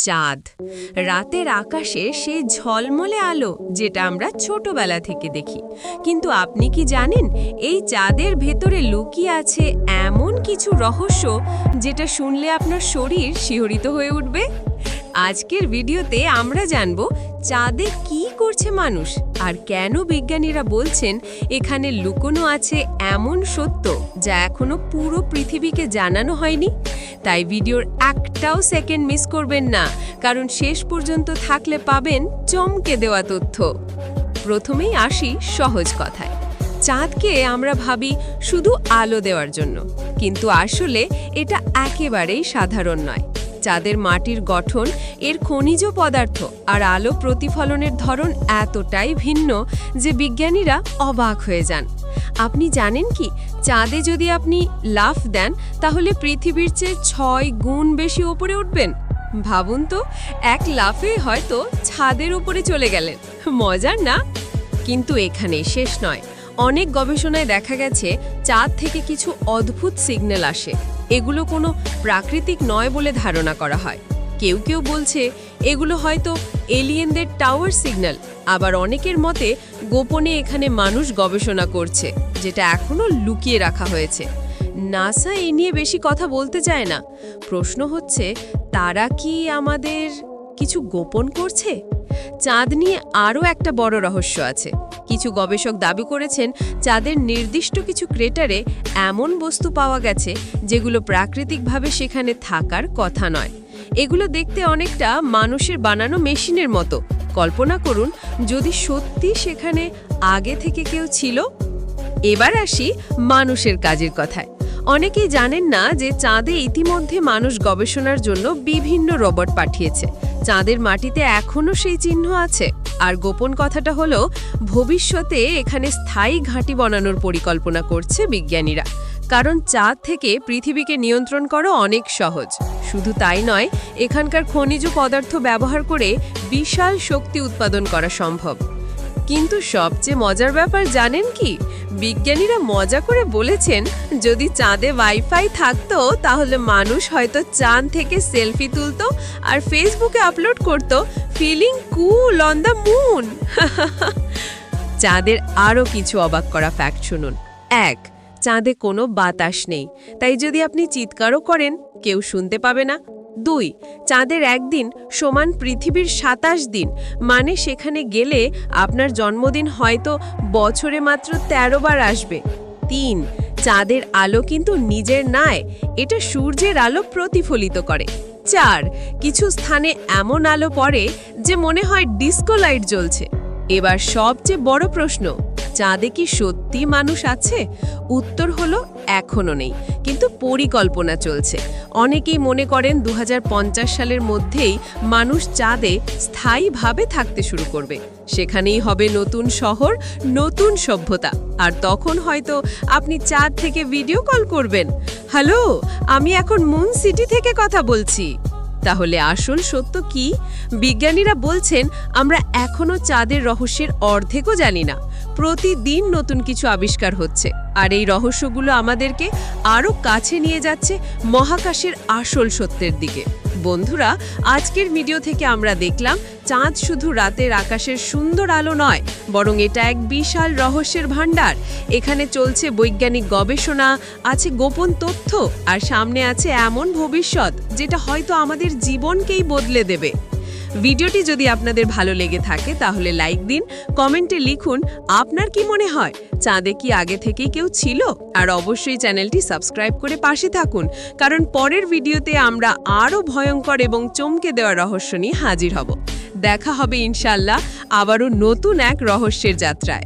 চাঁদ, রাতের আকাশে সেই ঝলমলে আলো যেটা আমরা ছোটবেলা থেকে দেখি। কিন্তু আপনি কি জানেন এই চাঁদের ভেতরে লুকিয়ে আছে এমন কিছু রহস্য যেটা শুনলে আপনার শরীর শিহরিত হয়ে উঠবে? আজকের ভিডিওতে আমরা জানব চাঁদে কি করছে মানুষ আর কেন বিজ্ঞানীরা বলছেন এখানে লুকোনো আছে এমন সত্য যা এখনো পুরো পৃথিবীকে জানানো হয়নি। তাই ভিডিওর একটাও সেকেন্ড মিস করবেন না, কারণ শেষ পর্যন্ত থাকলে পাবেন চমকে দেওয়া তথ্য। প্রথমেই আসি সহজ কথায়। চাঁদকে আমরা ভাবি শুধু আলো দেওয়ার জন্য, কিন্তু আসলে এটা একেবারেই সাধারণ নয়। চাঁদের মাটির গঠন, এর খনিজ পদার্থ আর আলো প্রতিফলনের ধরন এতটাই ভিন্ন যে বিজ্ঞানীরা অবাক হয়ে যান। আপনি জানেন কি, চাঁদে যদি আপনি লাফ দেন তাহলে পৃথিবীর চেয়ে 6 গুণ বেশি উপরে উঠবেন। ভাবুন তো, এক লাফে হয়তো ছাদের উপরে চলে গেলেন। মজার না? কিন্তু এখানেই শেষ নয়। অনেক গবেষণায় দেখা গেছে চাঁদ থেকে কিছু অদ্ভুত সিগন্যাল আসে। এগুলো কোনো প্রাকৃতিক নয় বলে ধারণা করা হয়। কেউ কেউ বলছে এগুলো হয়তো এলিয়েনদের টাওয়ার সিগন্যাল, আবার অনেকের মতে গোপনে এখানে মানুষ গবেষণা করছে, যেটা এখনো লুকিয়ে রাখা হয়েছে। নাসা এ নিয়ে বেশি কথা বলতে চায় না। প্রশ্ন হচ্ছে, তারা কি আমাদের কিছু গোপন করছে? চাঁদ নিয়ে আরও একটা বড় রহস্য আছে। কিছু গবেষক দাবি করেছেন চাঁদের নির্দিষ্ট কিছু ক্রেটারে এমন বস্তু পাওয়া গেছে যেগুলো প্রাকৃতিকভাবে সেখানে থাকার কথা নয়। এগুলো দেখতে অনেকটা মানুষের বানানো মেশিনের মতো। কল্পনা করুন যদি সত্যি সেখানে আগে থেকে কেউ ছিল। এবার আসি মানুষের কাজের কথায়। অনেকেই জানেন না যে চাঁদে ইতিমধ্যে মানুষ গবেষণার জন্য বিভিন্ন রোবট পাঠিয়েছে। চাঁদের মাটিতে এখনও সেই চিহ্ন আছে। আর গোপন কথাটা হলো, ভবিষ্যতে এখানে স্থায়ী ঘাঁটি বানানোর পরিকল্পনা করছে বিজ্ঞানীরা। কারণ চাঁদ থেকে পৃথিবীকে নিয়ন্ত্রণ করা অনেক সহজ। শুধু তাই নয়, এখানকার খনিজ পদার্থ ব্যবহার করে বিশাল শক্তি উৎপাদন করা সম্ভব। কিন্তু সবচেয়ে মজার ব্যাপার জানেন কি? বিজ্ঞানীরা মজা করে বলেছেন যদি চাঁদে ওয়াইফাই থাকতো তাহলে মানুষ হয়তো চাঁদ থেকে সেলফি তুলতো আর ফেসবুকে আপলোড করতো, feeling cool on the moon. চাঁদের আরও কিছু অবাক করা ফ্যাক্ট শুনুন। 1. চাঁদে কোনো বাতাস নেই, তাই যদি আপনি চিৎকারও করেন কেউ শুনতে পাবে না। 2. চাঁদের একদিন সমান পৃথিবীর 27 দিন, মানে সেখানে গেলে আপনার জন্মদিন হয়তো বছরে মাত্র 13 বার আসবে। 3. চাঁদের আলো কিন্তু নিজের নয়, এটা সূর্যের আলো প্রতিফলিত করে। 4. কিছু স্থানে এমন আলো পড়ে যে মনে হয় ডিস্কো লাইট জ্বলছে। এবার সবচেয়ে বড় প্রশ্ন, চাঁদে কি সত্যি মানুষ আছে? উত্তর হলো এখনো নেই, কিন্তু পরিকল্পনা চলছে। অনেকেই মনে করেন 2050 সালের মধ্যেই মানুষ চাঁদে স্থায়ীভাবে থাকতে শুরু করবে। সেখানেই হবে নতুন শহর, নতুন সভ্যতা। আর তখন হয়তো আপনি চাঁদ থেকে ভিডিও কল করবেন, হ্যালো, আমি এখন মুন সিটি থেকে কথা বলছি। তাহলে আসল সত্য কি? বিজ্ঞানীরা বলছেন আমরা এখনো চাঁদের রহস্যের অর্ধেকও জানি না। প্রতিদিন নতুন কিছু আবিষ্কার হচ্ছে, আর এই রহস্যগুলো আমাদেরকে আরও কাছে নিয়ে যাচ্ছে মহাকাশের আসল সত্যের দিকে। বন্ধুরা, আজকের ভিডিও থেকে আমরা দেখলাম চাঁদ শুধু রাতের আকাশের সুন্দর আলো নয়, বরং এটা এক বিশাল রহস্যের ভাণ্ডার। এখানে চলছে বৈজ্ঞানিক গবেষণা, আছে গোপন তথ্য, আর সামনে আছে এমন ভবিষ্যৎ যেটা হয়তো আমাদের জীবনকেই বদলে দেবে। ভিডিওটি যদি আপনাদের ভালো লেগে থাকে তাহলে লাইক দিন, কমেন্টে লিখুন আপনার কি মনে হয় চাঁদে কি আগে থেকেই কেউ ছিল। আর অবশ্যই চ্যানেলটি সাবস্ক্রাইব করে পাশে থাকুন, কারণ পরের ভিডিওতে আমরা আরও ভয়ঙ্কর এবং চমকে দেওয়া রহস্য নিয়ে হাজির হব। দেখা হবে ইনশাআল্লাহ আবারও নতুন এক রহস্যের যাত্রায়।